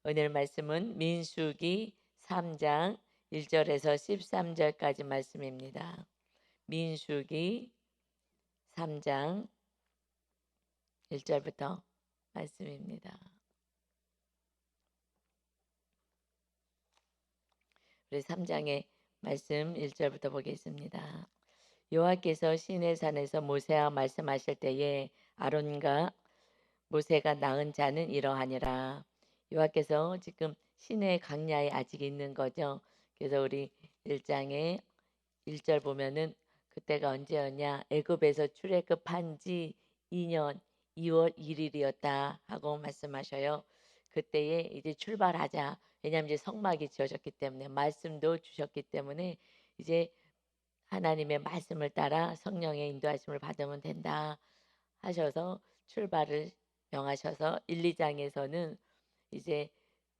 오늘 말씀은 민수기 3장 1절에서 13절까지 말씀입니다. 민수기 3장 1절부터 말씀입니다. 우리 3장의 말씀 1절부터 보겠습니다. 여호와께서 시내산에서 모세와 말씀하실 때에 아론과 모세가 낳은 자는 이러하니라. 여호와께서 지금 시내 강야에 아직 있는 거죠. 그래서 우리 1장에 1절 보면은 그때가 언제였냐? 애굽에서 출애굽한 지 2년 2월 1일이었다 하고 말씀하셔요. 그때에 이제 출발하자. 왜냐하면 이제 성막이 지어졌기 때문에 말씀도 주셨기 때문에 이제 하나님의 말씀을 따라 성령의 인도하심을 받으면 된다 하셔서 출발을 명하셔서 1, 2장에서는 이제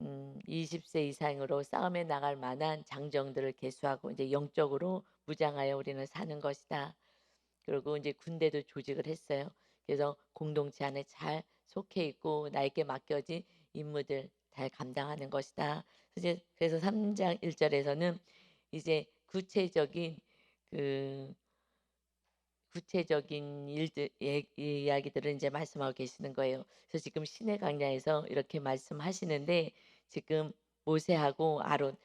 20세 이상으로 싸움에 나갈 만한 장정들을 계수하고 이제 영적으로 무장하여 우리는 사는 것이다. 그리고 이제 군대도 조직을 했어요. 그래서 공동체 안에 잘 속해 있고 나에게 맡겨진 임무들 잘 감당하는 것이다. 그래서 3장 1절에서는 이제 그 구체적인 일들 이야기들을 이제 말씀하고 계시는 거예요. 그래서 지금 신의 강야에서 이렇게 말씀하시는데 지금 모세하고 아론,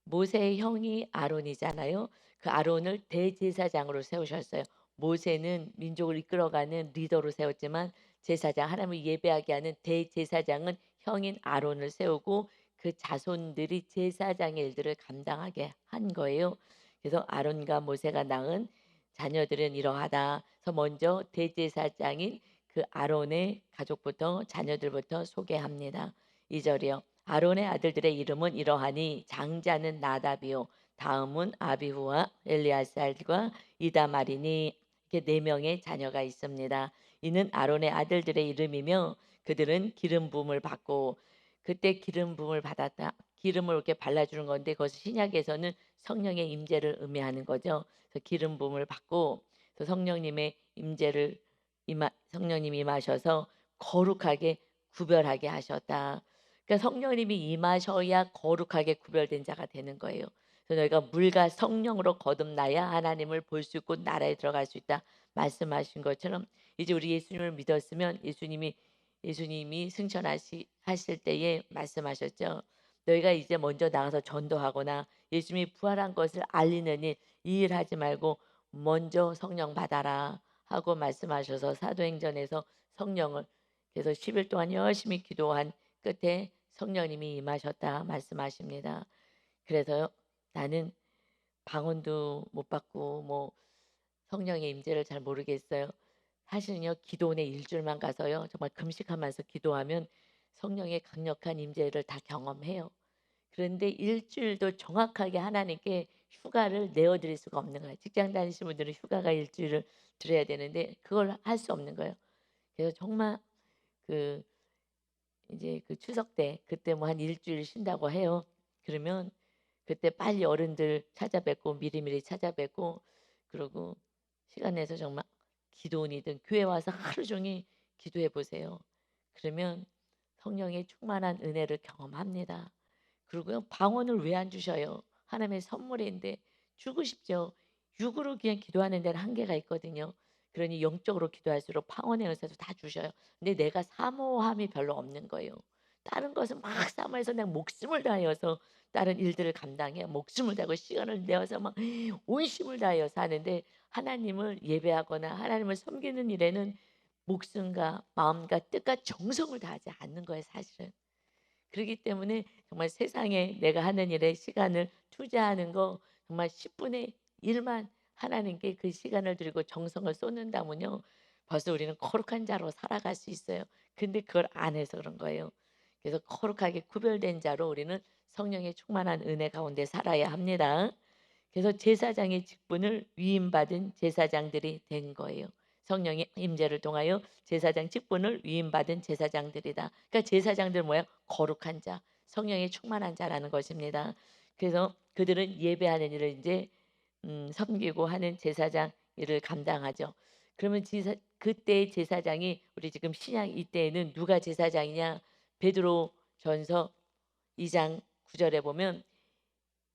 모세의 형이 아론이잖아요. 그 아론을 대제사장으로 세우셨어요. 모세는 민족을 이끌어가는 리더로 세웠지만 제사장 하나님을 예배하게 하는 대제사장은 형인 아론을 세우고 그 자손들이 제사장의 일들을 감당하게 한 거예요. 그래서 아론과 모세가 낳은 자녀들은 이러하다. 그래서 먼저 대제사장인 그 아론의 가족부터 자녀들부터 소개합니다. 2절이요. 아론의 아들들의 이름은 이러하니 장자는 나답이요 다음은 아비후와 엘리아살과 이다말이니 이렇게 네 명의 자녀가 있습니다. 이는 아론의 아들들의 이름이며 그들은 기름 부음을 받고 그때 기름 부음을 받았다. 기름을 이렇게 발라주는 건데 그것이 신약에서는 성령의 임재를 의미하는 거죠. 그래서 기름 부음을 받고 그래서 성령님의 임재를 성령님이 임하셔서 거룩하게 구별하게 하셨다. 그러니까 성령님이 임하셔야 거룩하게 구별된 자가 되는 거예요. 그래서 너희가 물과 성령으로 거듭나야 하나님을 볼 수 있고 나라에 들어갈 수 있다 말씀하신 것처럼 이제 우리 예수님을 믿었으면 예수님이 승천하실 때에 말씀하셨죠. 너희가 이제 먼저 나가서 전도하거나 예수님이 부활한 것을 알리는 이 일 하지 말고 먼저 성령 받아라 하고 말씀하셔서 사도행전에서 성령을 그래서 10일 동안 열심히 기도한 끝에 성령님이 임하셨다 말씀하십니다. 그래서요 나는 방언도 못 받고 뭐 성령의 임재를 잘 모르겠어요. 사실은요 기도원에 일주일만 가서요 정말 금식하면서 기도하면 성령의 강력한 임재를 다 경험해요. 그런데 일주일도 정확하게 하나님께 휴가를 내어드릴 수가 없는 거예요. 직장 다니시는 분들은 휴가가 일주일을 드려야 되는데 그걸 할 수 없는 거예요. 그래서 정말 그 이제 그 추석 때 그때 뭐 한 일주일 쉰다고 해요. 그러면 그때 빨리 어른들 찾아뵙고 미리미리 찾아뵙고 그러고 시간 내서 정말 기도원이든 교회 와서 하루 종일 기도해 보세요. 그러면 성령의 충만한 은혜를 경험합니다. 그리고요 방언을 왜 안 주셔요? 하나님의 선물인데 주고 싶죠. 육으로 그냥 기도하는 데는 한계가 있거든요. 그러니 영적으로 기도할수록 방언의 은사도 다 주셔요. 근데 내가 사모함이 별로 없는 거예요. 다른 것은 막 사모해서 그냥 목숨을 다하여서 다른 일들을 감당해요. 목숨을 다하고 시간을 내어서 막 온심을 다하여서 하는데 하나님을 예배하거나 하나님을 섬기는 일에는 목숨과 마음과 뜻과 정성을 다하지 않는 거예요, 사실은. 그렇기 때문에 정말 세상에 내가 하는 일에 시간을 투자하는 거 정말 10분의 1만 하나님께 그 시간을 드리고 정성을 쏟는다면요. 벌써 우리는 거룩한 자로 살아갈 수 있어요. 근데 그걸 안 해서 그런 거예요. 그래서 거룩하게 구별된 자로 우리는 성령의 충만한 은혜 가운데 살아야 합니다. 그래서 제사장의 직분을 위임받은 제사장들이 된 거예요. 성령의 임재를 통하여 제사장 직분을 위임받은 제사장들이다. 그러니까 제사장들 뭐야? 거룩한 자, 성령의 충만한 자라는 것입니다. 그래서 그들은 예배하는 일을 이제 섬기고 하는 제사장 일을 감당하죠. 그러면 그때의 제사장이 우리 지금 신약 이때에는 누가 제사장이냐? 베드로 전서 2장 9 절에 보면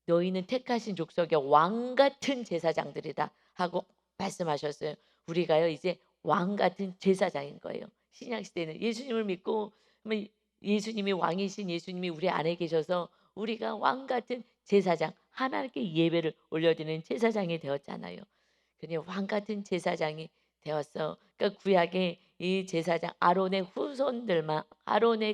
"너희는 택하신 족속의 왕 같은 제사장들이다." 하고 말씀하셨어요. 우리가요 이제 왕 같은 제사장인 거예요. 신약 시대는 예수님을 믿고 뭐 예수님이 왕이신 예수님이 우리 안에 계셔서 우리가 왕 같은 제사장, 하나님께 예배를 올려드리는 제사장이 되었잖아요. 그냥 왕 같은 제사장이 되었어. 그러니까 구약의 이 제사장 아론의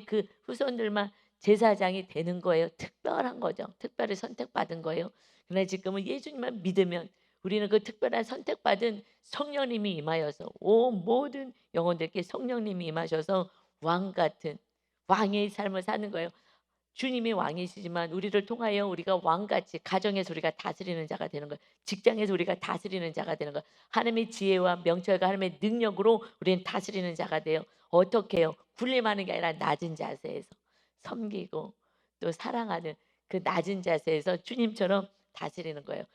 그 후손들만 제사장이 되는 거예요. 특별한 거죠. 특별히 선택받은 거예요. 그러나 지금은 예수님만 믿으면 우리는 그 특별한 선택받은 성령님이 임하여서 온 모든 영혼들께 성령님이 임하셔서 왕 같은 왕의 삶을 사는 거예요. 주님이 왕이시지만 우리를 통하여 우리가 왕같이 가정에서 우리가 다스리는 자가 되는 거예요. 직장에서 우리가 다스리는 자가 되는 거예요. 하나님의 지혜와 명철과 하나님의 능력으로 우리는 다스리는 자가 돼요. 어떻게 해요? 군림하는 게 아니라 낮은 자세에서 섬기고 또 사랑하는 그 낮은 자세에서 주님처럼 다스리는 거예요.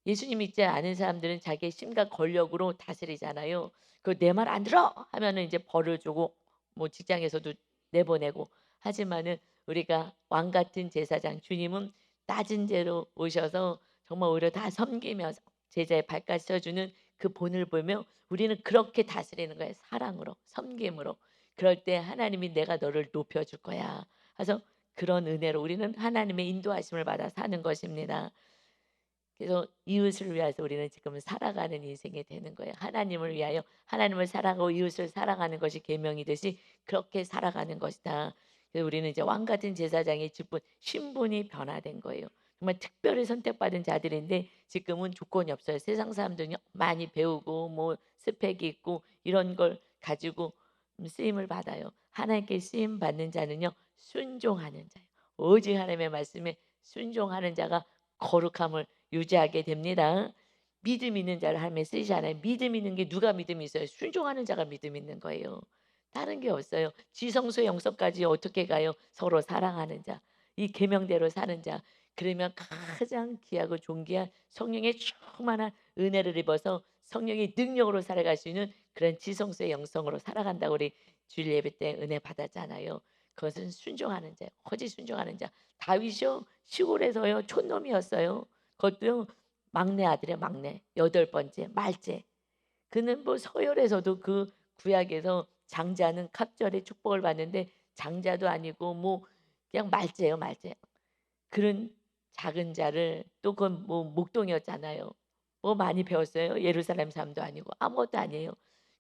예수님 믿지 않은 사람들은 자기의 힘과 권력으로 다스리잖아요. 그 내 말 안 들어 하면은 이제 벌을 주고 뭐 직장에서도 내보내고 하지만은 우리가 왕 같은 제사장 주님은 낮은 죄로 오셔서 정말 오히려 다 섬기면서 제자의 발까지 펴주는 그 본을 보며 우리는 그렇게 다스리는 거예요. 사랑으로, 섬김으로. 그럴 때 하나님이 내가 너를 높여줄 거야. 그래서 그런 은혜로 우리는 하나님의 인도하심을 받아 사는 것입니다. 그래서 이웃을 위해서 우리는 지금 살아가는 인생이 되는 거예요. 하나님을 위하여 하나님을 사랑하고 이웃을 사랑하는 것이 계명이듯이 그렇게 살아가는 것이다. 그래서 우리는 이제 왕 같은 제사장의 직분, 신분이 변화된 거예요. 정말 특별히 선택받은 자들인데 지금은 조건이 없어요. 세상 사람들은 많이 배우고 뭐 스펙이 있고 이런 걸 가지고 쓰임을 받아요. 하나님께 쓰임 받는 자는요 순종하는 자예요. 오직 하나님의 말씀에 순종하는 자가 거룩함을 유지하게 됩니다. 믿음 있는 자를 하나님이 쓰시잖아요. 믿음 있는 게 누가 믿음이 있어요? 순종하는 자가 믿음 있는 거예요. 다른 게 없어요. 지성소 영성까지 어떻게 가요? 서로 사랑하는 자, 이 계명대로 사는 자. 그러면 가장 귀하고 존귀한 성령의 충만한 은혜를 입어서 성령의 능력으로 살아갈 수 있는 그런 지성소의 영성으로 살아간다고 우리 주일 예배 때 은혜 받았잖아요. 그것은 순종하는 자예요. 거짓 순종하는 자. 다윗이요 시골에서요 촌놈이었어요. 그것도요 막내 아들의 막내 여덟 번째 말제. 그는 뭐 서열에서도 그 구약에서 장자는 갑절의 축복을 받는데 장자도 아니고 뭐 그냥 말제예요 말제. 그런 작은 자를 또 그건 뭐 목동이었잖아요. 뭐 많이 배웠어요? 예루살렘 사람도 아니고 아무것도 아니에요.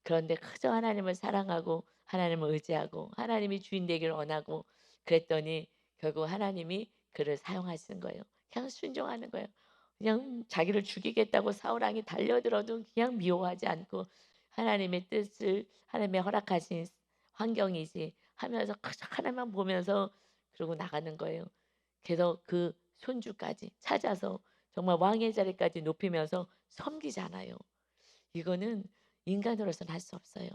그런데 그저 하나님을 사랑하고 하나님을 의지하고 하나님이 주인 되기를 원하고 그랬더니 결국 하나님이 그를 사용하시는 거예요. 그냥 순종하는 거예요. 그냥 자기를 죽이겠다고 사울 왕이 달려들어도 그냥 미워하지 않고 하나님의 뜻을 하나님의 허락하신 환경이지 하면서 그저 하나님만 보면서 그러고 나가는 거예요. 그래서 그 손주까지 찾아서 정말 왕의 자리까지 높이면서 섬기잖아요. 이거는 인간으로서는 할 수 없어요.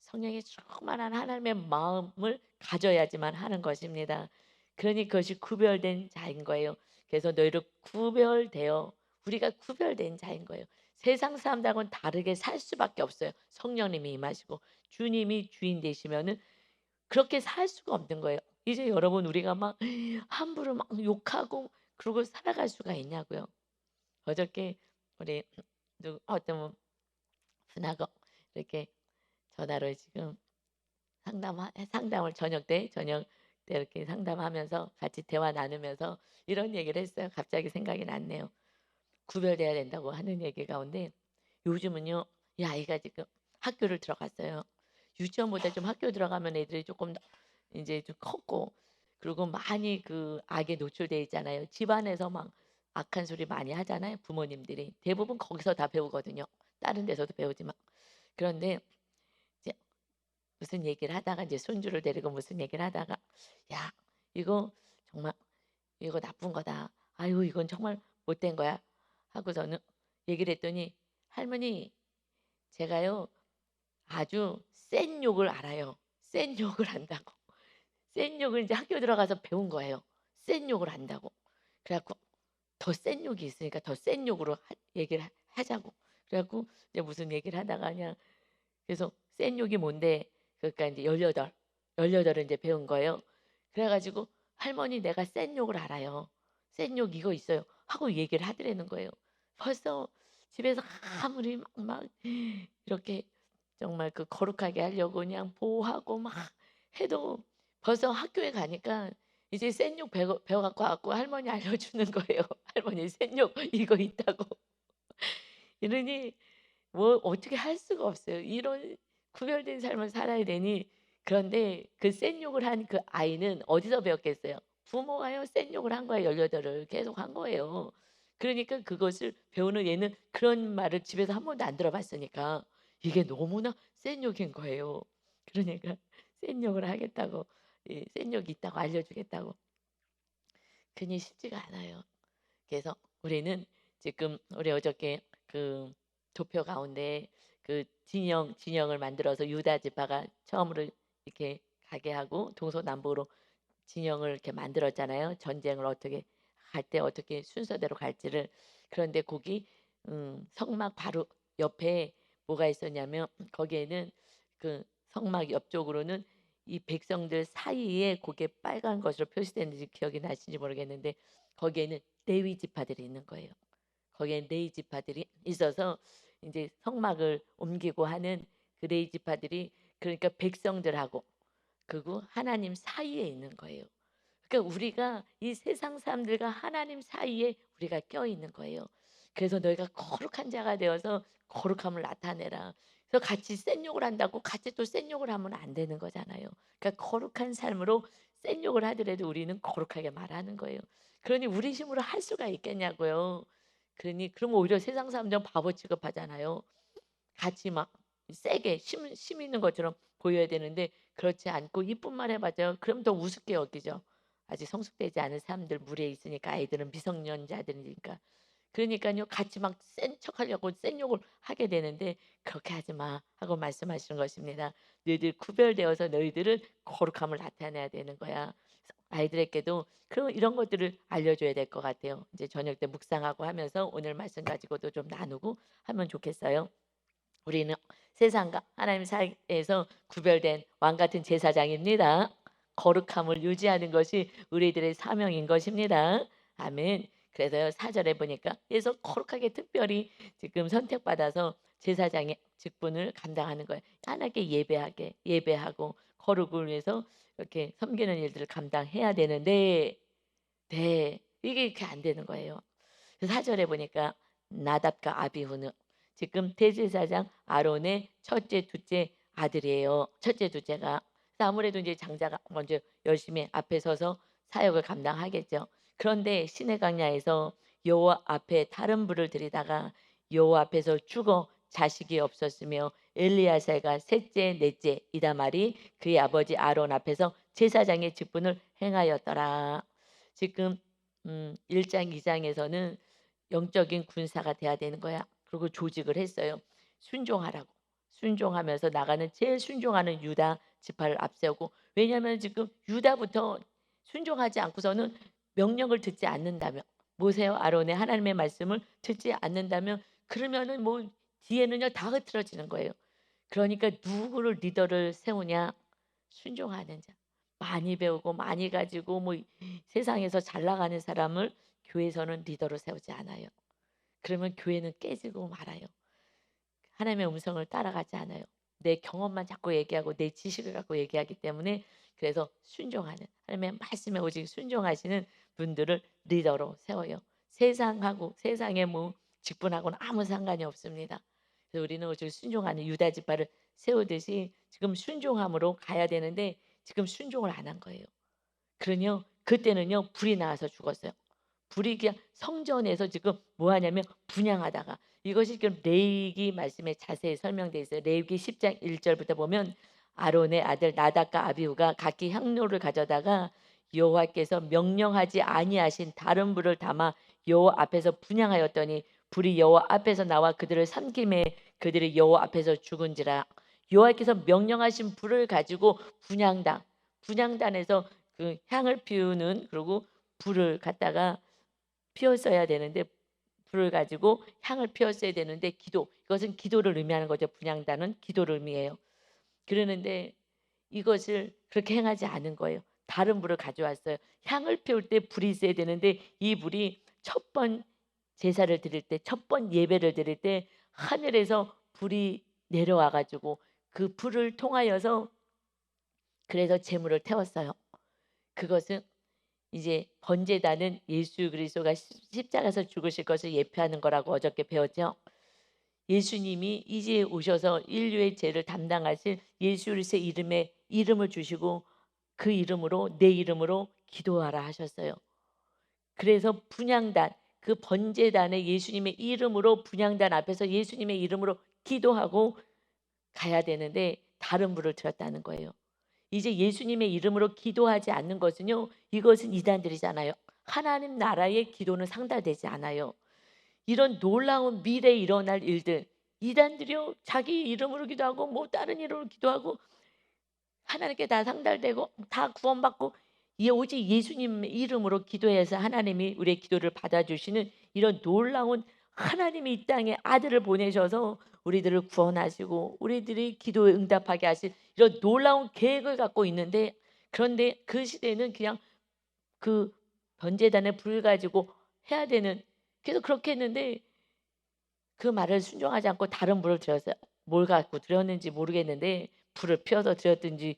성령의 충만한 하나님의 마음을 가져야지만 하는 것입니다. 그러니 그것이 구별된 자인 거예요. 그래서 너희를 구별되어 우리가 구별된 자인 거예요. 세상 사람들하고는 다르게 살 수밖에 없어요. 성령님이 임하시고 주님이 주인 되시면은 그렇게 살 수가 없는 거예요. 이제 여러분 우리가 막 함부로 막 욕하고 그러고 살아갈 수가 있냐고요. 어저께 우리 어떤 분하고 이렇게 전화로 지금 상담을 저녁 때 이렇게 상담하면서 같이 대화 나누면서 이런 얘기를 했어요. 갑자기 생각이 났네요. 구별돼야 된다고 하는 얘기 가운데 요즘은요 이 아이가 지금 학교를 들어갔어요. 유치원보다 좀 학교 들어가면 애들이 조금 더 이제 좀 컸고 그리고 많이 그 악에 노출돼 있잖아요. 집안에서 막 악한 소리 많이 하잖아요. 부모님들이 대부분 거기서 다 배우거든요. 다른 데서도 배우지만 그런데 이제 무슨 얘기를 하다가 이제 손주를 데리고 무슨 얘기를 하다가 야 이거 정말 이거 나쁜 거다. 아유 이건 정말 못된 거야. 하고서는 얘기를 했더니 할머니 제가요 아주 센 욕을 알아요. 센 욕을 안다고. 센 욕을 이제 학교 들어가서 배운 거예요. 센 욕을 안다고. 그래 갖고 더 센 욕이 있으니까 더 센 욕으로 얘기를 하자고. 그래 갖고 이제 무슨 얘기를 하다가 그냥 그래서 센 욕이 뭔데 그러니까 이제 18을 이제 배운 거예요. 그래 가지고 "할머니 내가 센 욕을 알아요. 센 욕 이거 있어요." 하고 얘기를 하더라는 거예요. 벌써 집에서 아무리 막 이렇게 정말 그 거룩하게 하려고 그냥 보호하고 막 해도 벌써 학교에 가니까 이제 센 욕 배워 갖고 와 갖고 할머니 알려주는 거예요. "할머니 센 욕 이거 있다고." 이러니 뭐 어떻게 할 수가 없어요. 이런 구별된 삶을 살아야 되니. 그런데 그 센 욕을 한 그 아이는 어디서 배웠겠어요? 부모가요 센 욕을 한 거예요. 18을 계속 한 거예요. 그러니까 그것을 배우는 얘는 그런 말을 집에서 한 번도 안 들어봤으니까 이게 너무나 센 욕인 거예요. 그러니까 센 욕을 하겠다고, 센 욕이 있다고 알려주겠다고. 그니 쉽지가 않아요. 그래서 우리는 지금 우리 어저께 그 도표 가운데 그 진영을 만들어서 유다 지파가 처음으로 이렇게 가게 하고 동서남북으로 진영을 이렇게 만들었잖아요. 전쟁을 어떻게 갈 때 어떻게 순서대로 갈지를. 그런데 거기 성막 바로 옆에 뭐가 있었냐면 거기에는 그 성막 옆쪽으로는 이 백성들 사이에 그게 빨간 것으로 표시됐는지 기억이 나시는지 모르겠는데 거기에는 레위 지파들이 있는 거예요. 거기에 레위 지파들이 있어서 이제 성막을 옮기고 하는 그 레위 지파들이 그러니까 백성들하고 그리고 하나님 사이에 있는 거예요. 그러니까 우리가 이 세상 사람들과 하나님 사이에 우리가 껴 있는 거예요. 그래서 "너희가 거룩한 자가 되어서 거룩함을 나타내라." 그래서 같이 센 욕을 한다고 같이 또 센 욕을 하면 안 되는 거잖아요. 그러니까 거룩한 삶으로 센 욕을 하더라도 우리는 거룩하게 말하는 거예요. 그러니 우리 힘으로 할 수가 있겠냐고요. 그러니 그러면 오히려 세상 사람들은 바보 취급하잖아요. 같이 막 세게 힘 있는 것처럼 보여야 되는데 그렇지 않고 이쁜 말 해 봐요. 그럼 더 우습게 여기죠. 아직 성숙되지 않은 사람들 무리에 있으니까 아이들은 미성년자들이니까. 그러니깐요. 같이 막 센 척하려고 센 욕을 하게 되는데 "그렇게 하지 마." 하고 말씀하시는 것입니다. "너희들 구별되어서 너희들은 거룩함을 나타내야 되는 거야." 그래서 아이들에게도 그런 이런 것들을 알려줘야 될 것 같아요. 이제 저녁 때 묵상하고 하면서 오늘 말씀 가지고도 좀 나누고 하면 좋겠어요. 우리는 세상과 하나님 사이에서 구별된 왕 같은 제사장입니다. 거룩함을 유지하는 것이 우리들의 사명인 것입니다. 아멘. 그래서요, 4절에 보니까 그래서 거룩하게 특별히 지금 선택받아서 제사장의 직분을 감당하는 거예요. 하나님께 예배하고 거룩을 위해서 이렇게 섬기는 일들을 감당해야 되는데 네. 이게 이렇게 안 되는 거예요. 그 4절에 보니까 나답과 아비후는 지금 대제사장 아론의 첫째, 둘째 아들이에요. 첫째, 둘째가. 그래서 아무래도 이제 장자가 먼저 열심히 앞에 서서 사역을 감당하겠죠. 그런데 시내 강야에서 여호와 앞에 다른 불을 들이다가 여호와 앞에서 죽어 자식이 없었으며 엘리야살가 셋째, 넷째 이다말이 그의 아버지 아론 앞에서 제사장의 직분을 행하였더라. 지금 1 장, 2 장에서는 영적인 군사가 돼야 되는 거야. 그리고 조직을 했어요. 순종하라고. 순종하면서 나가는 제일 순종하는 유다 지파를 앞세우고 왜냐하면 지금 유다부터 순종하지 않고서는 명령을 듣지 않는다면 모세와 아론의 하나님의 말씀을 듣지 않는다면 그러면은 뭐 뒤에는요 다 흐트러지는 거예요. 그러니까 누구를 리더를 세우냐? 순종하는 자. 많이 배우고 많이 가지고 뭐 세상에서 잘 나가는 사람을 교회에서는 리더로 세우지 않아요. 그러면 교회는 깨지고 말아요. 하나님의 음성을 따라가지 않아요. 내 경험만 자꾸 얘기하고 내 지식을 갖고 얘기하기 때문에 그래서 순종하는 하나님의 말씀에 오직 순종하시는 분들을 리더로 세워요. 세상하고 세상의 뭐 직분하고는 아무 상관이 없습니다. 그래서 우리는 오직 순종하는 유다 지파를 세우듯이 지금 순종함으로 가야 되는데 지금 순종을 안 한 거예요. 그러니요 그때는요 불이 나와서 죽었어요. 불이 그냥 성전에서 지금 뭐 하냐면 분향하다가 이것이 지금 레위기 말씀에 자세히 설명되어 있어요. 레위기 10장 1절부터 보면 아론의 아들 나답과 아비후가 각기 향로를 가져다가 여호와께서 명령하지 아니하신 다른 불을 담아 여호와 앞에서 분향하였더니 불이 여호와 앞에서 나와 그들을 삼킴에 그들이 여호와 앞에서 죽은지라. 여호와께서 명령하신 불을 가지고 분향단에서 그 향을 피우는 그리고 불을 갖다가 피웠어야 되는데 불을 가지고 향을 피웠어야 되는데 기도 이것은 기도를 의미하는 거죠. 분향단은 기도를 의미해요. 그러는데 이것을 그렇게 행하지 않은 거예요. 다른 불을 가져왔어요. 향을 피울 때 불이 있어야 되는데 이 불이 첫 번 제사를 드릴 때, 첫 번 예배를 드릴 때 하늘에서 불이 내려와 가지고 그 불을 통하여서 그래서 제물을 태웠어요. 그것은 이제 번제단은 예수 그리스도가 십자가에서 죽으실 것을 예표하는 거라고 어저께 배웠죠. 예수님이 이제 오셔서 인류의 죄를 담당하실 예수 그리스도의 이름에 이름을 주시고 그 이름으로 내 이름으로 기도하라 하셨어요. 그래서 분향단, 그 번제단에 예수님의 이름으로 분향단 앞에서 예수님의 이름으로 기도하고 가야 되는데 다른 불을 들었다는 거예요. 이제 예수님의 이름으로 기도하지 않는 것은요, 이것은 이단들이잖아요. 하나님 나라의 기도는 상달되지 않아요. 이런 놀라운 미래에 일어날 일들, 이단들이요 자기 이름으로 기도하고 뭐 다른 이름으로 기도하고 하나님께 다 상달되고 다 구원받고 이 오직 예수님의 이름으로 기도해서 하나님이 우리의 기도를 받아주시는 이런 놀라운, 하나님이 이 땅에 아들을 보내셔서 우리들을 구원하시고 우리들이 기도에 응답하게 하실 이런 놀라운 계획을 갖고 있는데, 그런데 그 시대에는 그냥 그 번제단에 불 가지고 해야 되는, 계속 그렇게 했는데 그 말을 순종하지 않고 다른 불을 드렸어요. 뭘 갖고 드렸는지 모르겠는데 불을 피워서 드렸든지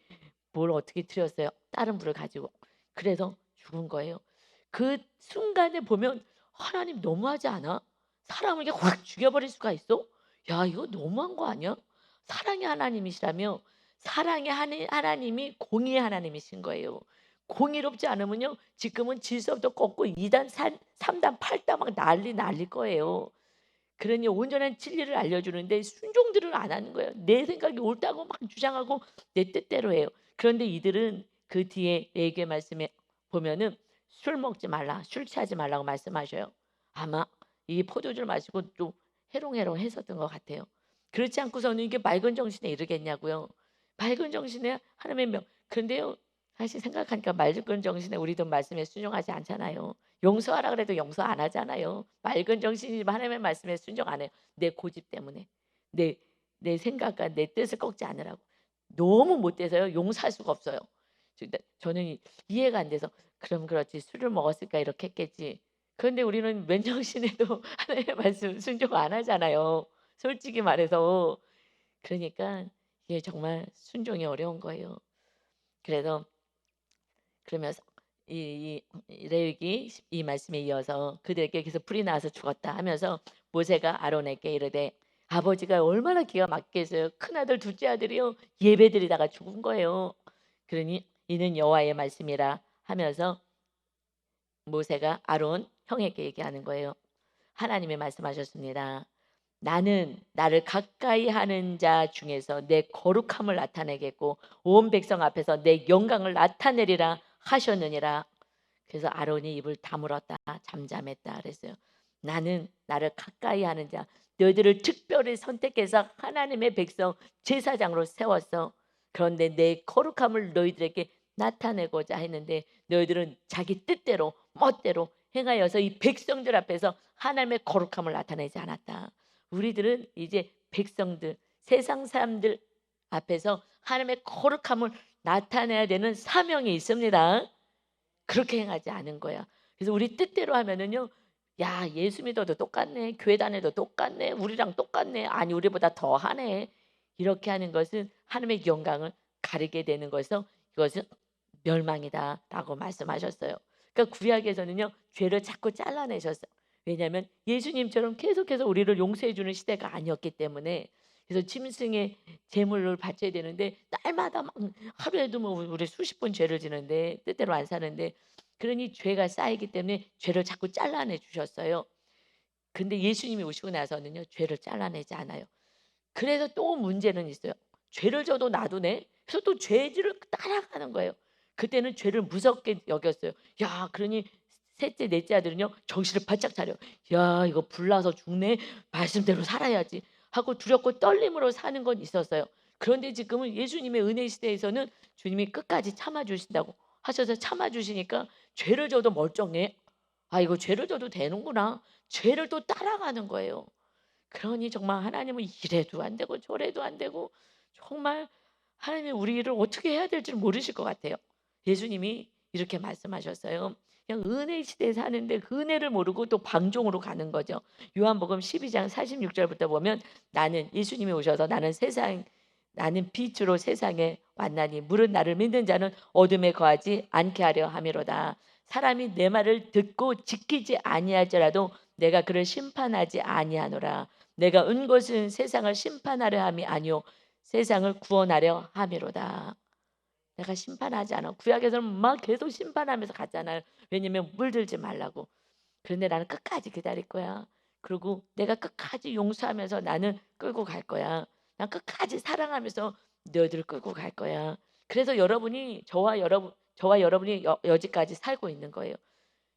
뭘 어떻게 드렸어요. 다른 불을 가지고. 그래서 죽은 거예요. 그 순간에 보면 '하나님 너무하지 않아? 사람을 이렇게 확 죽여버릴 수가 있어? 야 이거 너무한 거 아니야?' 사랑의 하나님이시라며, 사랑의 하나님이 공의의 하나님이신 거예요. 공의롭지 않으면요 지금은 질서도 꺾고 2단 3단 8단 막 난릴 거예요. 그러니 온전한 진리를 알려주는데 순종들을 안 하는 거예요. 내 생각이 옳다고 막 주장하고 내 뜻대로 해요. 그런데 이들은 그 뒤에 예개 말씀에 보면은 술 먹지 말라, 술 취하지 말라고 말씀하셔요. 아마 이 포도주를 마시고 좀 해롱해롱 했었던 것 같아요. 그렇지 않고서는 이게 맑은 정신에 이르겠냐고요. 맑은 정신에 하나님의 명. 그런데요 사실 생각하니까 맑은 정신에 우리도 말씀에 순종하지 않잖아요. 용서하라 그래도 용서 안 하잖아요. 맑은 정신이지만 하나님의 말씀에 순종 안 해요. 내 고집 때문에. 내 내 생각과 내 뜻을 꺾지 않으라고. 너무 못돼서요. 용서할 수가 없어요. 저는 이해가 안 돼서 '그럼 그렇지. 술을 먹었으니까 이렇게 했겠지.' 그런데 우리는 맨정신에도 하나님의 말씀 순종 안 하잖아요. 솔직히 말해서. 그러니까 이게 정말 순종이 어려운 거예요. 그래서 그러면서 이 레위기 이 말씀에 이어서 그들에게 계속 불이 나서 죽었다 하면서 모세가 아론에게 이르되, 아버지가 얼마나 기가 막히겠어요. 큰아들 둘째 아들이요 예배드리다가 죽은 거예요. 그러니 이는 여호와의 말씀이라 하면서 모세가 아론 형에게 얘기하는 거예요. 하나님이 말씀하셨습니다. 나는 나를 가까이 하는 자 중에서 내 거룩함을 나타내겠고 온 백성 앞에서 내 영광을 나타내리라 하셨느니라. 그래서 아론이 입을 다물었다 잠잠했다 그랬어요. 나는 나를 가까이 하는 자, 너희들을 특별히 선택해서 하나님의 백성 제사장으로 세웠어. 그런데 내 거룩함을 너희들에게 나타내고자 했는데 너희들은 자기 뜻대로 멋대로 행하여서 이 백성들 앞에서 하나님의 거룩함을 나타내지 않았다. 우리들은 이제 백성들, 세상 사람들 앞에서 하나님의 거룩함을 나타내야 되는 사명이 있습니다. 그렇게 행하지 않은 거야. 그래서 우리 뜻대로 하면은요. 야, 예수 믿어도 똑같네. 교회 다녀도 똑같네. 우리랑 똑같네. 아니, 우리보다 더 하네. 이렇게 하는 것은 하나님의 영광을 가리게 되는 것에서 이것은 멸망이다라고 말씀하셨어요. 그러니까 구약에서는요. 죄를 자꾸 잘라내셨어요. 왜냐하면 예수님처럼 계속해서 우리를 용서해 주는 시대가 아니었기 때문에. 그래서 짐승의 제물을 바쳐야 되는데 날마다 막 하루에도 뭐 우리 수십 번 죄를 지는데 뜻대로 안 사는데, 그러니 죄가 쌓이기 때문에 죄를 자꾸 잘라내 주셨어요. 근데 예수님이 오시고 나서는요 죄를 잘라내지 않아요. 그래서 또 문제는 있어요. 죄를 져도 놔두네. 그래서 또 죄질을 따라가는 거예요. 그때는 죄를 무섭게 여겼어요. 야, 그러니 셋째, 넷째 아들은요 정신을 바짝 차려. 야, 이거 불나서 죽네. 말씀대로 살아야지 하고 두렵고 떨림으로 사는 건 있었어요. 그런데 지금은 예수님의 은혜 시대에서는 주님이 끝까지 참아 주신다고 하셔서 참아 주시니까 죄를 져도 멀쩡해. 아, 이거 죄를 져도 되는구나. 죄를 또 따라가는 거예요. 그러니 정말 하나님은 이래도 안 되고 저래도 안 되고 정말 하나님이 우리를 어떻게 해야 될지를 모르실 것 같아요. 예수님이 이렇게 말씀하셨어요. 그냥 은혜 시대에 사는데 그 은혜를 모르고 또 방종으로 가는 거죠. 요한복음 12장 46절부터 보면 나는 예수님이 오셔서 나는 빛으로 세상에 왔나니 물은 나를 믿는 자는 어둠에 거하지 않게 하려 함이로다. 사람이 내 말을 듣고 지키지 아니할지라도 내가 그를 심판하지 아니하노라. 내가 은 것은 세상을 심판하려 함이 아니요 세상을 구원하려 함이로다. 내가 심판하지 않아. 구약에서는 막 계속 심판하면서 갔잖아요. 왜냐면 물들지 말라고. 그런데 나는 끝까지 기다릴 거야. 그리고 내가 끝까지 용서하면서 나는 끌고 갈 거야. 난 끝까지 사랑하면서 너희들을 끌고 갈 거야. 그래서 저와 여러분이 여지까지 살고 있는 거예요.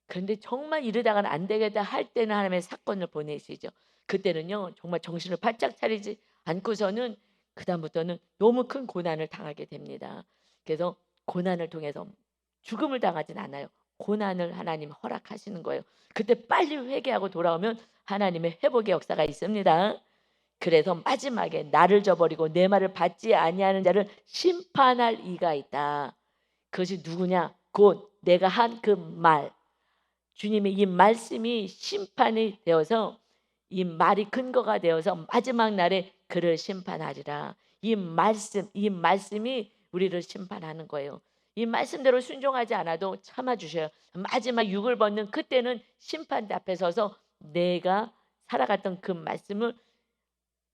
그런데 정말 이러다가는 안 되겠다 할 때는 하나님의 사건을 보내시죠. 그때는요 정말 정신을 바짝 차리지 않고서는 그다음부터는 너무 큰 고난을 당하게 됩니다. 그래서 고난을 통해서 죽음을 당하진 않아요. 고난을 하나님 허락하시는 거예요. 그때 빨리 회개하고 돌아오면 하나님의 회복의 역사가 있습니다. 그래서 마지막에 나를 저버리고 내 말을 받지 아니하는 자를 심판할 이가 있다. 그것이 누구냐? 곧 내가 한 그 말. 주님의 이 말씀이 심판이 되어서 이 말이 근거가 되어서 마지막 날에 그를 심판하리라. 이 말씀이 우리를 심판하는 거예요. 이 말씀대로 순종하지 않아도 참아 주셔요. 마지막 육을 벗는 그때는 심판대 앞에 서서 내가 살아갔던 그 말씀을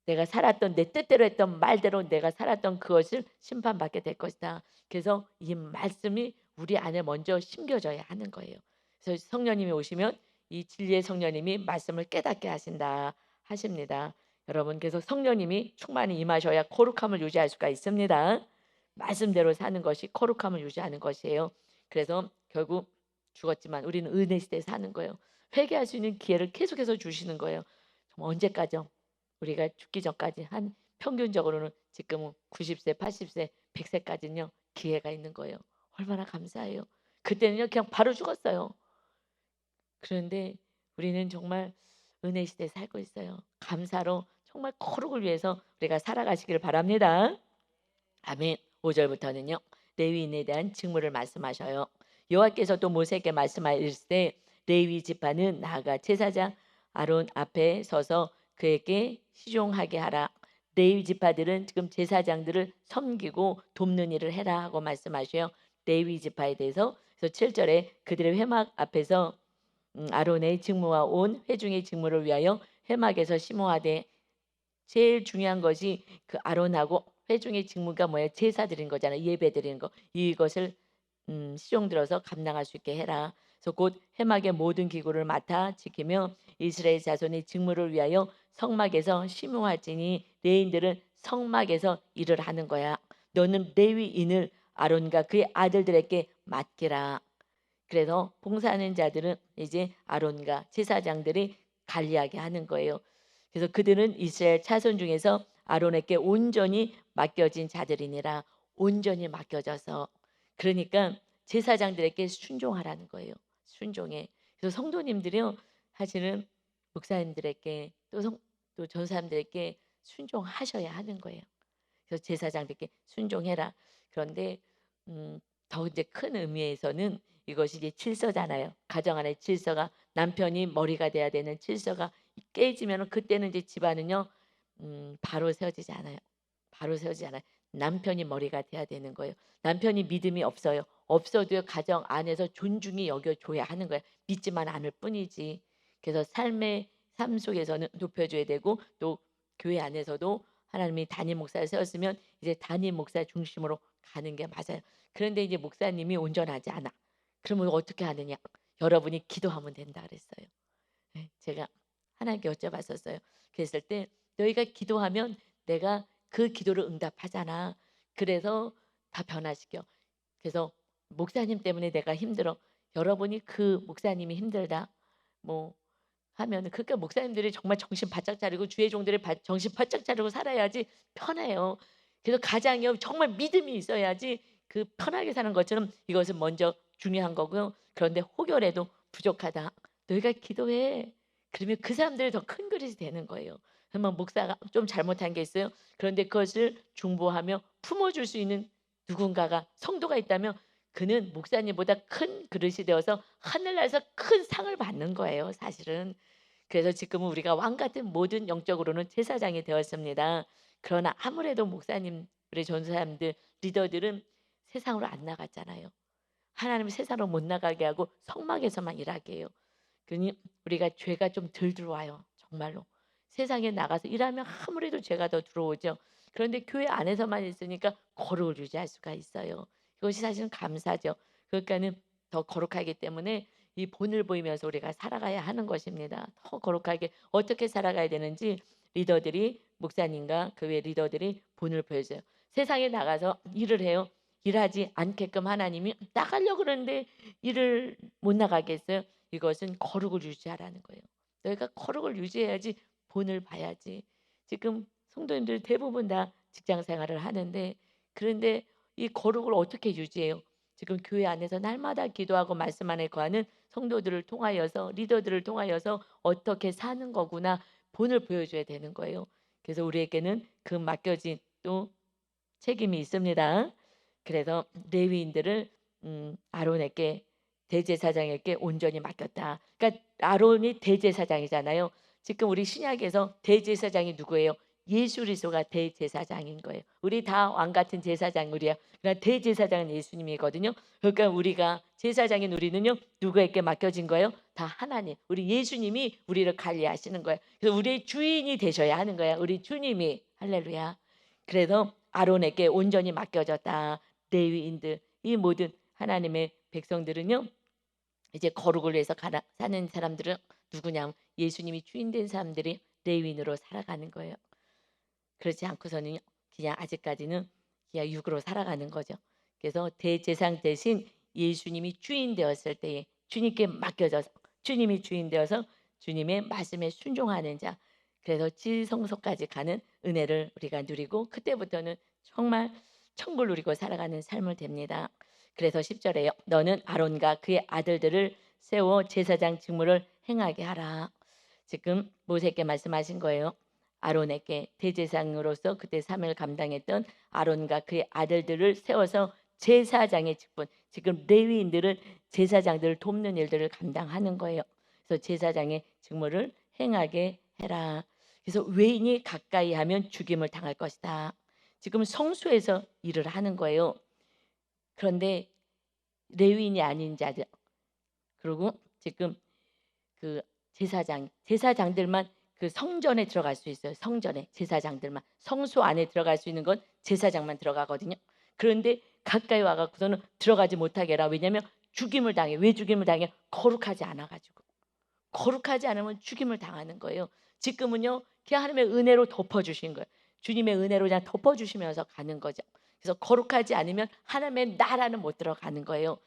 내가 살았던 내 뜻대로 했던 말대로 내가 살았던 그것을 심판받게 될 것이다. 그래서 이 말씀이 우리 안에 먼저 심겨져야 하는 거예요. 그래서 성령님이 오시면 이 진리의 성령님이 말씀을 깨닫게 하십니다. 여러분 그래서 성령님이 충만히 임하셔야 거룩함을 유지할 수가 있습니다. 말씀대로 사는 것이 거룩함을 유지하는 것이에요. 그래서 결국 죽었지만 우리는 은혜 시대에 사는 거예요. 회개할 수 있는 기회를 계속해서 주시는 거예요. 정말 언제까지요? 우리가 죽기 전까지 한 평균적으로는 지금은 90세, 80세, 100세까지는요 기회가 있는 거예요. 얼마나 감사해요. 그때는요 그냥 바로 죽었어요. 그런데 우리는 정말 은혜 시대에 살고 있어요. 감사로 정말 거룩을 위해서 우리가 살아가시기를 바랍니다. 아멘. 5절부터는요. 레위인에 대한 직무를 말씀하셔요. 여호와께서 또 모세에게 말씀하실 때 레위 지파는 나아가 제사장 아론 앞에 서서 그에게 시종하게 하라. 레위 지파들은 지금 제사장들을 섬기고 돕는 일을 해라 하고 말씀하셔요. 레위 지파에 대해서 그래서 7절에 그들의 회막 앞에서 아론의 직무와 온 회중의 직무를 위하여 회막에서 심호하되 제일 중요한 것이 그 아론하고 회중의 직무가 뭐예요? 제사 드리는 거잖아요. 예배 드리는 거. 이것을 시종 들어서 감당할 수 있게 해라. 그래서 곧 회막의 모든 기구를 맡아 지키며 이스라엘 자손의 직무를 위하여 성막에서 심호할지니 레인들은 성막에서 일을 하는 거야. 너는 레위인을 아론과 그의 아들들에게 맡기라. 그래서 봉사하는 자들은 이제 아론과 제사장들이 관리하게 하는 거예요. 그래서 그들은 이스라엘 자손 중에서 아론에게 온전히 맡겨진 자들이니라. 온전히 맡겨져서 그러니까 제사장들에게 순종하라는 거예요. 순종해. 그래서 성도님들이요 사실은 목사님들에게 또 전사님들에게 순종하셔야 하는 거예요. 그래서 제사장들께 순종해라. 그런데 더 이제 큰 의미에서는 이것이 이제 질서잖아요. 가정 안의 질서가 남편이 머리가 돼야 되는 질서가 깨지면 그때는 이제 집안은요 바로 세워지지 않아요. 바로 세워지지 않아요. 남편이 머리가 돼야 되는 거예요. 남편이 믿음이 없어요. 없어도 가정 안에서 존중이 여겨줘야 하는 거예요. 믿지만 않을 뿐이지. 그래서 삶 속에서는 높여줘야 되고 또 교회 안에서도 하나님이 담임 목사를 세웠으면 이제 담임 목사 중심으로 가는 게 맞아요. 그런데 이제 목사님이 온전하지 않아. 그러면 어떻게 하느냐? 여러분이 기도하면 된다 그랬어요. 네, 제가 하나님께 여쭤봤었어요. 그랬을 때 너희가 기도하면 내가 그 기도를 응답하잖아. 그래서 다 변화시켜. 그래서 목사님 때문에 내가 힘들어. 여러분이 그 목사님이 힘들다. 뭐 하면은 그러니까 목사님들이 정말 정신 바짝 차리고 주의 종들이 정신 바짝 차리고 살아야지 편해요. 그래서 가장이요 정말 믿음이 있어야지 그 편하게 사는 것처럼 이것은 먼저 중요한 거고요. 그런데 혹여라도 부족하다. 너희가 기도해. 그러면 그 사람들이 더 큰 그릇이 되는 거예요. 그러면 목사가 좀 잘못한 게 있어요. 그런데 그것을 중보하며 품어줄 수 있는 누군가가 성도가 있다면 그는 목사님보다 큰 그릇이 되어서 하늘나라에서 큰 상을 받는 거예요 사실은. 그래서 지금은 우리가 왕 같은 모든 영적으로는 제사장이 되었습니다. 그러나 아무래도 목사님, 우리 전사님들, 리더들은 세상으로 안 나갔잖아요. 하나님은 세상으로 못 나가게 하고 성막에서만 일하게 해요. 그러니 우리가 죄가 좀 덜 들어와요. 정말로. 세상에 나가서 일하면 아무래도 죄가 더 들어오죠. 그런데 교회 안에서만 있으니까 거룩을 유지할 수가 있어요. 그것이 사실은 감사죠. 그러니까는 더 거룩하기 때문에 이 본을 보이면서 우리가 살아가야 하는 것입니다. 더 거룩하게 어떻게 살아가야 되는지 리더들이, 목사님과 교회 리더들이 본을 보여줘요. 세상에 나가서 일을 해요. 일하지 않게끔 하나님이 나가려고 그러는데 일을 못 나가겠어요? 이것은 거룩을 유지하라는 거예요. 너희가 거룩을 유지해야지 본을 봐야지. 지금 성도님들 대부분 다 직장 생활을 하는데, 그런데 이 거룩을 어떻게 유지해요? 지금 교회 안에서 날마다 기도하고 말씀 안에 거하는 성도들을 통하여서, 리더들을 통하여서 어떻게 사는 거구나 본을 보여줘야 되는 거예요. 그래서 우리에게는 그 맡겨진 또 책임이 있습니다. 그래서 레위인들을 아론에게, 대제사장에게 온전히 맡겼다. 그러니까 아론이 대제사장이잖아요. 지금 우리 신약에서 대제사장이 누구예요? 예수 그리스도가 대제사장인 거예요. 우리 다 왕 같은 제사장 우리야. 그러나 대제사장은 예수님이거든요. 그러니까 우리가 제사장인 우리는요, 누구에게 맡겨진 거예요? 다 하나님. 우리 예수님이 우리를 관리하시는 거예요. 그래서 우리의 주인이 되셔야 하는 거야. 우리 주님이. 할렐루야. 그래서 아론에게 온전히 맡겨졌다. 레위인들, 이 모든 하나님의 백성들은요, 이제 거룩을 위해서 사는 사람들은 누구냐? 예수님이 주인 된 사람들이 레위인으로 살아가는 거예요. 그렇지 않고서는 그냥 아직까지는 그냥 육으로 살아가는 거죠. 그래서 대제사장 대신 예수님이 주인 되었을 때에 주님께 맡겨져서, 주님이 주인 되어서 주님의 말씀에 순종하는 자, 그래서 지성소까지 가는 은혜를 우리가 누리고 그때부터는 정말 천국을 누리고 살아가는 삶을 됩니다. 그래서 10절에요. 너는 아론과 그의 아들들을 세워 제사장 직무를 행하게 하라. 지금 모세께 말씀하신 거예요. 아론에게 대제사장으로서 그때 사명을 감당했던 아론과 그의 아들들을 세워서 제사장의 직분, 지금 레위인들은 제사장들을 돕는 일들을 감당하는 거예요. 그래서 제사장의 직무를 행하게 해라. 그래서 외인이 가까이 하면 죽임을 당할 것이다. 지금 성소에서 일을 하는 거예요. 그런데 레위인이 아닌 자들, 그리고 지금 그 제사장들만 그 성전에 들어갈 수 있어요. 성전에 제사장들만, 성소 안에 들어갈 수 있는 건 제사장만 들어가거든요. 그런데 가까이 와 갖고서는 들어가지 못하게 해라. 왜냐하면 죽임을 당해. 왜 죽임을 당해? 거룩하지 않아 가지고. 거룩하지 않으면 죽임을 당하는 거예요. 지금은요, 그냥 하나님의 은혜로 덮어 주신 거예요. 주님의 은혜로 그냥 덮어 주시면서 가는 거죠. 그래서 거룩하지 않으면 하나님의 나라는 못 들어가는 거예요.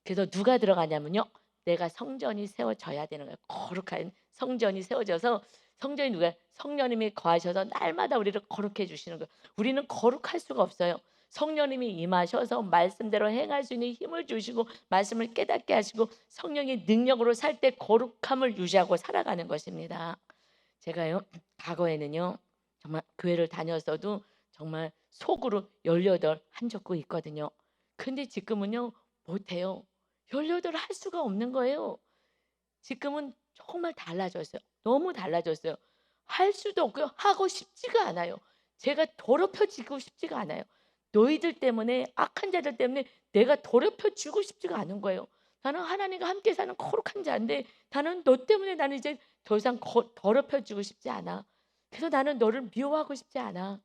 그래서 누가 들어가냐면요, 내가 성전이 세워져야 되는 거예요. 거룩한 성전이 세워져서, 성전이 누가? 성령님이 거하셔서 날마다 우리를 거룩해 주시는 거예요. 우리는 거룩할 수가 없어요. 성령님이 임하셔서 말씀대로 행할 수 있는 힘을 주시고 말씀을 깨닫게 하시고 성령의 능력으로 살 때 거룩함을 유지하고 살아가는 것입니다. 제가요, 과거에는요, 정말 교회를 다녔어도 정말 속으로 18 한 적도 있거든요. 근데 지금은요, 못해요. 18 할 수가 없는 거예요. 지금은 정말 달라졌어요. 너무 달라졌어요. 할 수도 없고요. 하고 싶지가 않아요. 제가 더럽혀지고 싶지가 않아요. 너희들 때문에, 악한 자들 때문에 내가 더럽혀지고 싶지가 않은 거예요. 나는 하나님과 함께 사는 거룩한 자인데 나는 너 때문에 나는 이제 더 이상 더럽혀지고 싶지 않아. 그래서 나는 너를 미워하고 싶지 않아.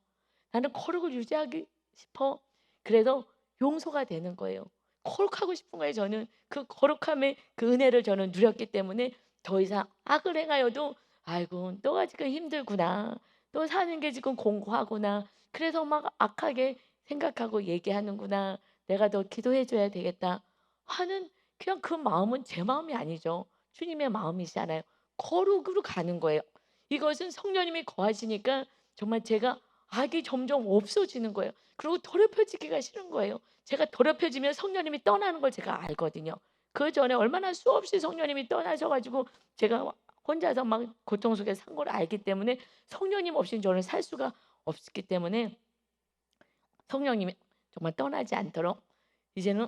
나는 거룩을 유지하기 싶어. 그래서 용서가 되는 거예요. 거룩하고 싶은 거예요. 저는 그 거룩함의 그 은혜를 저는 누렸기 때문에 더 이상 악을 행하여도 아이고 너가 지금 힘들구나. 너 사는 게 지금 공고하구나. 그래서 막 악하게 생각하고 얘기하는구나. 내가 더 기도해 줘야 되겠다 하는, 그냥 그 마음은 제 마음이 아니죠. 주님의 마음이시잖아요. 거룩으로 가는 거예요. 이것은 성령님이 거하시니까 정말 제가 악이 점점 없어지는 거예요. 그리고 더럽혀지기가 싫은 거예요. 제가 더럽혀지면 성령님이 떠나는 걸 제가 알거든요. 그 전에 얼마나 수없이 성령님이 떠나셔 가지고 제가 혼자서 막 고통 속에 산 걸 알기 때문에 성령님 없이는 저는 살 수가 없었기 때문에 성령님이 정말 떠나지 않도록 이제는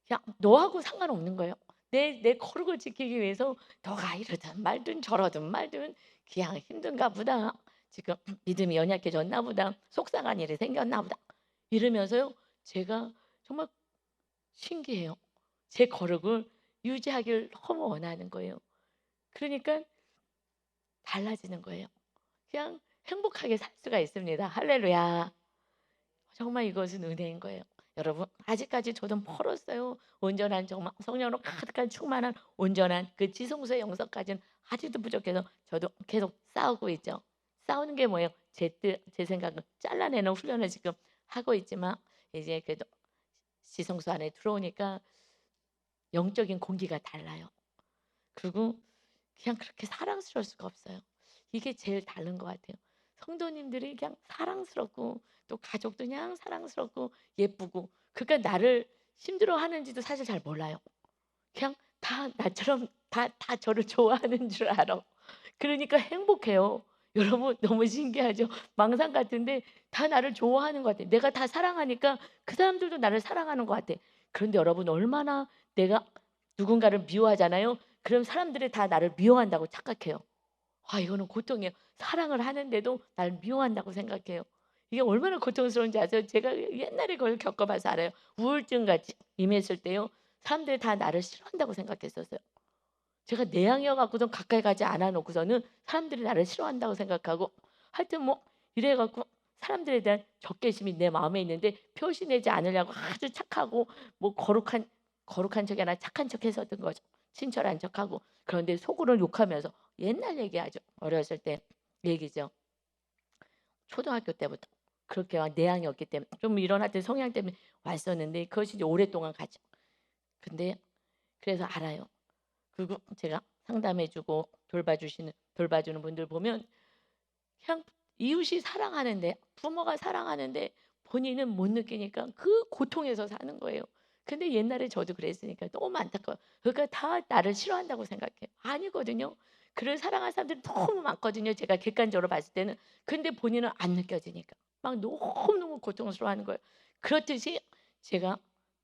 그냥 너하고 상관없는 거예요. 내 거룩을 지키기 위해서 너가 이러든 말든 저러든 말든 그냥 힘든가 보다. 지금 믿음이 연약해졌나 보다. 속상한 일이 생겼나 보다. 이러면서요. 제가 정말 신기해요. 제 거룩을 유지하기를 너무 원하는 거예요. 그러니까 달라지는 거예요. 그냥 행복하게 살 수가 있습니다. 할렐루야. 정말 이것은 은혜인 거예요. 여러분 아직까지 저도 멀었어요. 온전한 정말 성령으로 가득한 충만한 온전한 그 지성소의 영성까지는 아직도 부족해서 저도 계속 싸우고 있죠. 싸우는 게 뭐예요? 제 뜻, 제 생각을 잘라내는 훈련을 지금 하고 있지만 이제 그래도 지성소 안에 들어오니까 영적인 공기가 달라요. 그리고 그냥 그렇게 사랑스러울 수가 없어요. 이게 제일 다른 것 같아요. 성도님들이 그냥 사랑스럽고 또 가족도 그냥 사랑스럽고 예쁘고 그러니까 나를 힘들어하는지도 사실 잘 몰라요. 그냥 다 나처럼 다 저를 좋아하는 줄 알아. 그러니까 행복해요. 여러분 너무 신기하죠? 망상 같은데 다 나를 좋아하는 것 같아. 내가 다 사랑하니까 그 사람들도 나를 사랑하는 것 같아. 그런데 여러분 얼마나 내가 누군가를 미워하잖아요. 그럼 사람들이 다 나를 미워한다고 착각해요. 아 이거는 고통이에요. 사랑을 하는데도 날 미워한다고 생각해요. 이게 얼마나 고통스러운지 아세요? 제가 옛날에 그걸 겪어봐서 알아요. 우울증 같이 임했을 때요. 사람들이 다 나를 싫어한다고 생각했었어요. 제가 내향이어 갖고선 가까이 가지 않아 놓고서는 사람들이 나를 싫어한다고 생각하고 하여튼 뭐 이래 갖고 사람들에 대한 적개심이 내 마음에 있는데 표시내지 않으려고 아주 착하고 뭐 거룩한 척이 아니라 착한 척 했었던 거죠. 친절한 척하고. 그런데 속으로 욕하면서 옛날 얘기하죠. 어렸을 때 얘기죠. 초등학교 때부터 그렇게 막 내향이었기 때문에 좀 이런 하여튼 성향 때문에 왔었는데 그것이 이제 오랫동안 가죠. 근데 그래서 알아요. 그리고 제가 상담해 주고 돌봐주는 분들 보면 그냥 이웃이 사랑하는데 부모가 사랑하는데 본인은 못 느끼니까 그 고통에서 사는 거예요. 근데 옛날에 저도 그랬으니까 너무 안타까워요. 그러니까 다 나를 싫어한다고 생각해요. 아니거든요. 그를 사랑하는 사람들이 너무 많거든요. 제가 객관적으로 봤을 때는. 근데 본인은 안 느껴지니까 막 너무너무 고통스러워하는 거예요. 그렇듯이 제가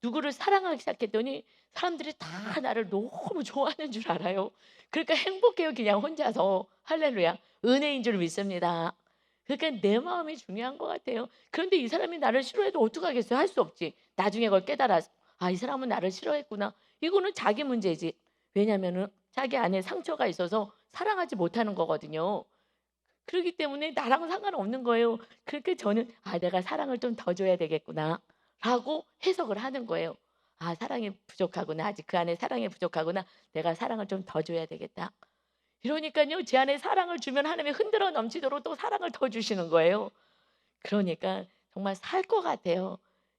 누구를 사랑하기 시작했더니 사람들이 다 나를 너무 좋아하는 줄 알아요. 그러니까 행복해요. 그냥 혼자서. 할렐루야. 은혜인 줄 믿습니다. 그러니까 내 마음이 중요한 것 같아요. 그런데 이 사람이 나를 싫어해도 어떡하겠어요? 할 수 없지. 나중에 그걸 깨달아서 '아 이 사람은 나를 싫어했구나.' 이거는 자기 문제지. 왜냐하면은 자기 안에 상처가 있어서 사랑하지 못하는 거거든요. 그렇기 때문에 나랑은 상관없는 거예요. 그러니까 저는 '아 내가 사랑을 좀 더 줘야 되겠구나.'라고 해석을 하는 거예요. '아 사랑이 부족하구나. 아직 그 안에 사랑이 부족하구나. 내가 사랑을 좀 더 줘야 되겠다.' 이러니깐요. 제 안에 사랑을 주면 하나님이 흔들어 넘치도록 또 사랑을 더 주시는 거예요. 그러니까 정말 살 것 같아요.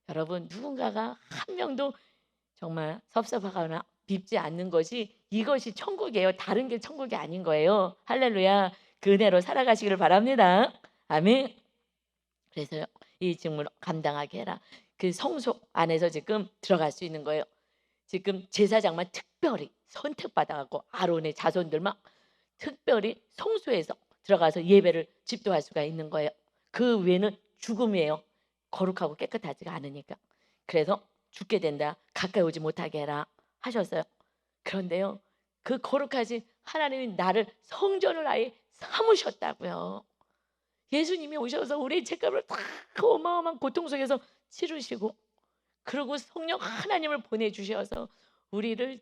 여러분 누군가가 한 명도 정말 섭섭하거나 밉지 않는 것이 이것이 천국이에요. 다른 게 천국이 아닌 거예요. 할렐루야. 그 은혜로 살아가시기를 바랍니다. 아멘. 그래서요. 이 직무를 감당하게 해라. 그 성소 안에서 지금 들어갈 수 있는 거예요. 지금 제사장만 특별히 선택받아 갖고 아론의 자손들만 특별히 성소에서 들어가서 예배를 집도할 수가 있는 거예요. 그 외에는 죽음이에요. 거룩하고 깨끗하지가 않으니까. 그래서 죽게 된다. 가까이 오지 못하게 해라 하셨어요. 그런데요. 그 거룩하신 하나님이 나를 성전을 아예 삼으셨다고요. 예수님이 오셔서 우리의 죄값을 다 어마어마한 고통 속에서 치르시고 그리고 성령 하나님을 보내주셔서 우리를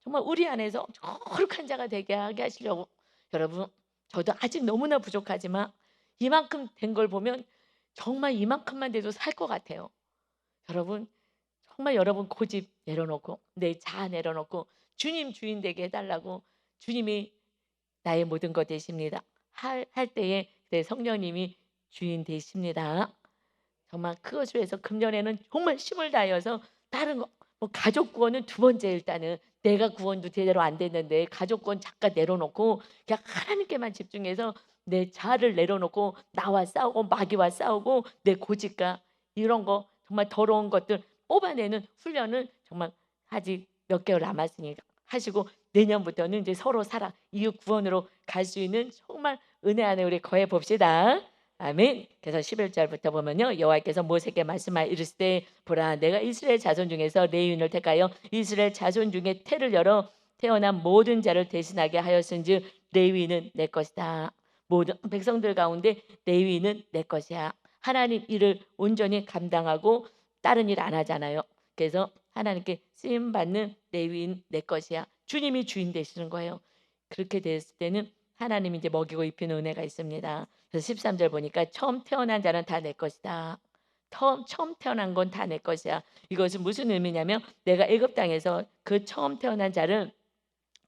정말 우리 안에서 거룩한 자가 되게 하게 하시려고 여러분 저도 아직 너무나 부족하지만 이만큼 된 걸 보면 정말 이만큼만 돼도 살 것 같아요. 여러분 정말 여러분 고집 내려놓고 내 자아 내려놓고 주님 주인 되게 해달라고 주님이 나의 모든 것 되십니다. 할 때에 내 성령님이 주인 되십니다. 정말 그것을 위해서 금년에는 정말 힘을 다해서 다른 거 뭐 가족 구원은 두 번째 일단은 내가 구원도 제대로 안 됐는데 가족 구원 잠깐 내려놓고 그냥 하나님께만 집중해서 내 자아를 내려놓고 나와 싸우고 마귀와 싸우고 내 고집과 이런 거 정말 더러운 것들 뽑아내는 훈련을 정말 아직 몇 개월 남았으니까 하시고 내년부터는 이제 서로 사랑 이웃 구원으로 갈 수 있는 정말 은혜 안에 우리 거해 봅시다. 아멘. 그래서 11절부터 보면요. 여호와께서 모세에게 말씀하여 이르시되 보라 내가 이스라엘 자손 중에서 레위인을 택하여 이스라엘 자손 중에 태를 열어 태어난 모든 자를 대신하게 하였은즉 레위인은 내 것이다. 모든 백성들 가운데 레위인은 내 것이야. 하나님 일을 온전히 감당하고 다른 일 안 하잖아요. 그래서 하나님께 쓰임 받는 레위인 내 것이야. 주님이 주인 되시는 거예요. 그렇게 됐을 때는 하나님이 이제 먹이고 입히는 은혜가 있습니다. 그래서 13절 보니까 처음 태어난 자는 다 내 것이다. 처음 태어난 건 다 내 것이야. 이것은 무슨 의미냐면 내가 애굽 땅에서 그 처음 태어난 자를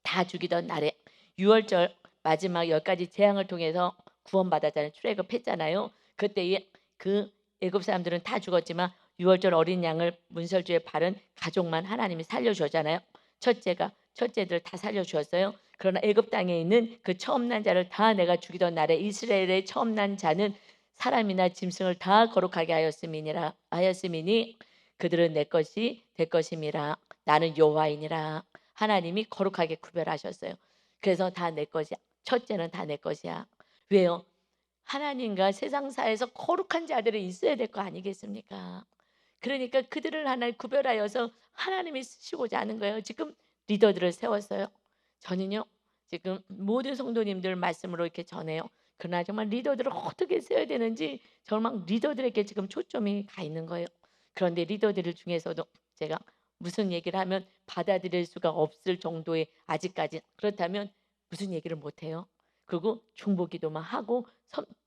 다 죽이던 날에 6월절 마지막 10가지 재앙을 통해서 구원받았잖아요. 출애굽했잖아요. 그때에 그 애굽 사람들은 다 죽었지만 6월절 어린 양을 문설주에 바른 가족만 하나님이 살려주었잖아요. 첫째들 다 살려주었어요. 그러나 애굽 땅에 있는 그 처음 난 자를 다 내가 죽이던 날에 이스라엘의 처음 난 자는 사람이나 짐승을 다 거룩하게 하였음이니 그들은 내 것이 될 것임이라. 나는 여호와이니라. 하나님이 거룩하게 구별하셨어요. 그래서 다 내 것이야. 첫째는 다 내 것이야. 왜요? 하나님과 세상사에서 거룩한 자들이 있어야 될 거 아니겠습니까? 그러니까 그들을 하나 구별하여서 하나님이 쓰시고자 하는 거예요. 지금 리더들을 세웠어요. 저는요 지금 모든 성도님들 말씀으로 이렇게 전해요. 그러나 정말 리더들을 어떻게 세워야 되는지 정말 리더들에게 지금 초점이 가 있는 거예요. 그런데 리더들 중에서도 제가 무슨 얘기를 하면 받아들일 수가 없을 정도의 아직까지 그렇다면 무슨 얘기를 못해요. 그리고 중보기도만 하고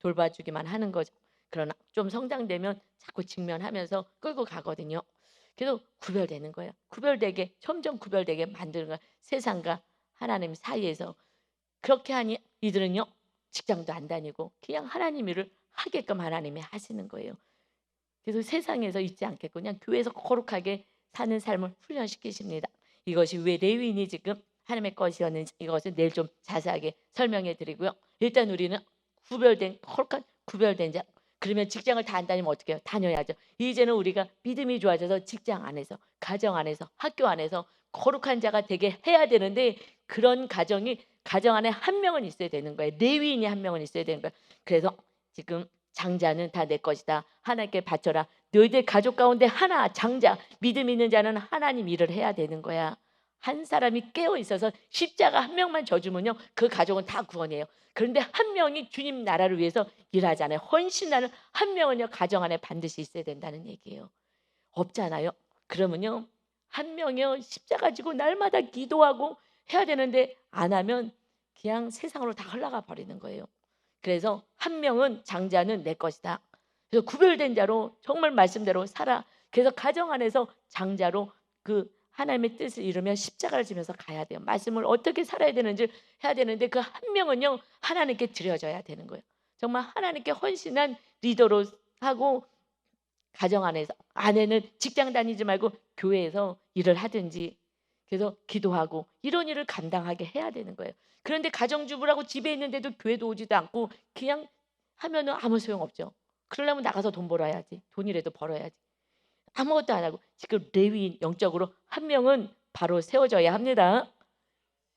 돌봐주기만 하는 거죠. 그러나 좀 성장되면 자꾸 직면하면서 끌고 가거든요. 그래서 구별되는 거예요. 구별되게 점점 구별되게 만드는 거예요. 세상과 하나님 사이에서. 그렇게 하니 이들은요 직장도 안 다니고 그냥 하나님 일을 하게끔 하나님이 하시는 거예요. 그래서 세상에서 있지 않겠고 그냥 교회에서 거룩하게 사는 삶을 훈련시키십니다. 이것이 왜 레위인이 지금 하나님의 것이었는지 이것은 내일 좀 자세하게 설명해 드리고요. 일단 우리는 구별된 거룩한 구별된 자. 그러면 직장을 다 안 다니면 어떻게 해요? 다녀야죠. 이제는 우리가 믿음이 좋아져서 직장 안에서 가정 안에서 학교 안에서 거룩한 자가 되게 해야 되는데 그런 가정 안에 한 명은 있어야 되는 거예요. 레위인이 한 명은 있어야 되는 거예요. 그래서 지금 장자는 다 내 것이다. 하나님께 바쳐라. 너희들 가족 가운데 하나 장자 믿음 있는 자는 하나님 일을 해야 되는 거야. 한 사람이 깨어 있어서 십자가 한 명만 져주면요 그 가족은 다 구원이에요. 그런데 한 명이 주님 나라를 위해서 일하잖아요. 헌신하는 한 명은요 가정 안에 반드시 있어야 된다는 얘기예요. 없잖아요. 그러면요 한 명이요 십자가 지고 날마다 기도하고 해야 되는데 안 하면 그냥 세상으로 다 흘러가 버리는 거예요. 그래서 한 명은 장자는 내 것이다. 그래서 구별된 자로 정말 말씀대로 살아. 그래서 가정 안에서 장자로 그 하나님의 뜻을 이루며 십자가를 지면서 가야 돼요. 말씀을 어떻게 살아야 되는지 해야 되는데 그 한 명은요 하나님께 드려져야 되는 거예요. 정말 하나님께 헌신한 리더로 하고 가정 안에서 아내는 직장 다니지 말고 교회에서 일을 하든지 그래서 기도하고 이런 일을 감당하게 해야 되는 거예요. 그런데 가정주부라고 집에 있는데도 교회도 오지도 않고 그냥 하면은 아무 소용없죠. 그러려면 나가서 돈 벌어야지. 돈이라도 벌어야지. 아무것도 안 하고 지금 레위인 영적으로 한 명은 바로 세워져야 합니다.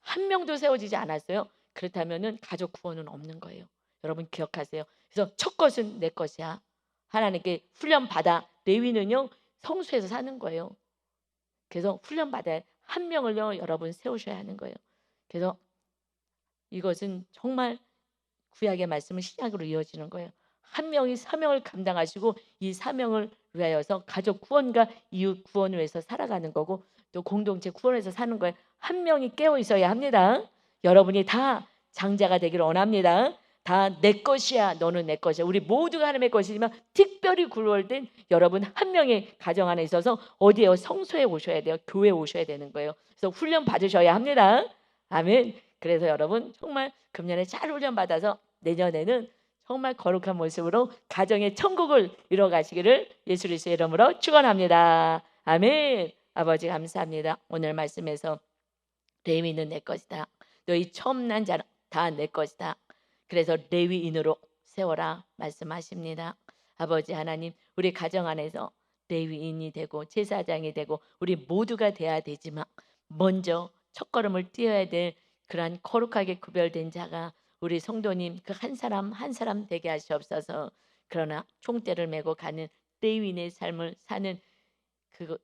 한 명도 세워지지 않았어요. 그렇다면은 가족 구원은 없는 거예요. 여러분 기억하세요. 그래서 첫 것은 내 것이야. 하나님께 훈련 받아. 레위는요 성수에서 사는 거예요. 그래서 훈련 받아야 한 명을요 여러분 세우셔야 하는 거예요. 그래서 이것은 정말 구약의 말씀은 신약으로 이어지는 거예요. 한 명이 사명을 감당하시고 이 사명을 위하여서 가족 구원과 이웃 구원을 위해서 살아가는 거고 또 공동체 구원에서 사는 거예요. 한 명이 깨어 있어야 합니다. 여러분이 다 장자가 되기를 원합니다. 다 내 것이야. 너는 내 것이야. 우리 모두가 하나님의 것이지만 특별히 구별된 여러분 한 명의 가정 안에 있어서 어디에요? 성소에 오셔야 돼요. 교회에 오셔야 되는 거예요. 그래서 훈련 받으셔야 합니다. 아멘. 그래서 여러분 정말 금년에 잘 훈련 받아서 내년에는 정말 거룩한 모습으로 가정의 천국을 이뤄가시기를 예수 그리스도의 이름으로 축원합니다. 아멘. 아버지 감사합니다. 오늘 말씀에서 레위인은 내 것이다. 너희 처음 난 자는 다 내 것이다. 그래서 레위인으로 세워라 말씀하십니다. 아버지 하나님 우리 가정 안에서 레위인이 되고 제사장이 되고 우리 모두가 돼야 되지만 먼저 첫걸음을 띄어야 될 그러한 거룩하게 구별된 자가 우리 성도님 그 한 사람 한 사람 되게 하시옵소서. 그러나 총대를 메고 가는 레위인의 삶을 사는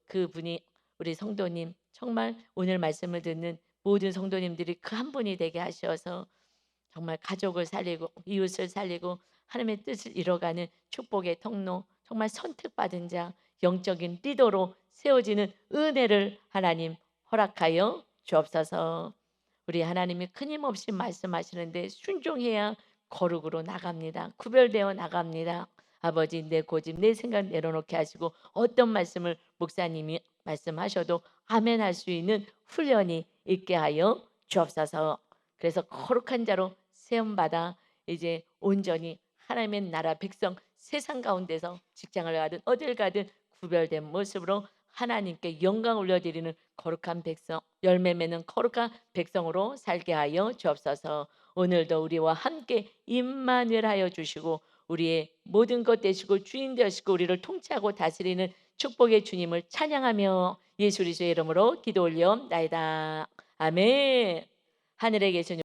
그분이 우리 성도님 정말 오늘 말씀을 듣는 모든 성도님들이 그 한 분이 되게 하셔서 정말 가족을 살리고 이웃을 살리고 하나님의 뜻을 이뤄가는 축복의 통로, 정말 선택받은 자, 영적인 리더로 세워지는 은혜를 하나님 허락하여 주옵소서. 우리 하나님이 끊임없이 말씀하시는데 순종해야 거룩으로 나갑니다. 구별되어 나갑니다. 아버지, 내 고집 내 생각 내려놓게 하시고 어떤 말씀을 목사님이 말씀하셔도 아멘 할 수 있는 훈련이 있게 하여 주옵소서. 그래서 거룩한 자로 세움받아 이제 온전히 하나님의 나라 백성, 세상 가운데서 직장을 가든 어딜 가든 구별된 모습으로 하나님께 영광 올려드리는 거룩한 백성, 열매 맺는 거룩한 백성으로 살게 하여 주옵소서. 오늘도 우리와 함께 임마누엘하여 주시고 우리의 모든 것 되시고 주인 되시고 우리를 통치하고 다스리는 축복의 주님을 찬양하며 예수 그리스도의 이름으로 기도 올려옵나이다. 아멘. 하늘에 계신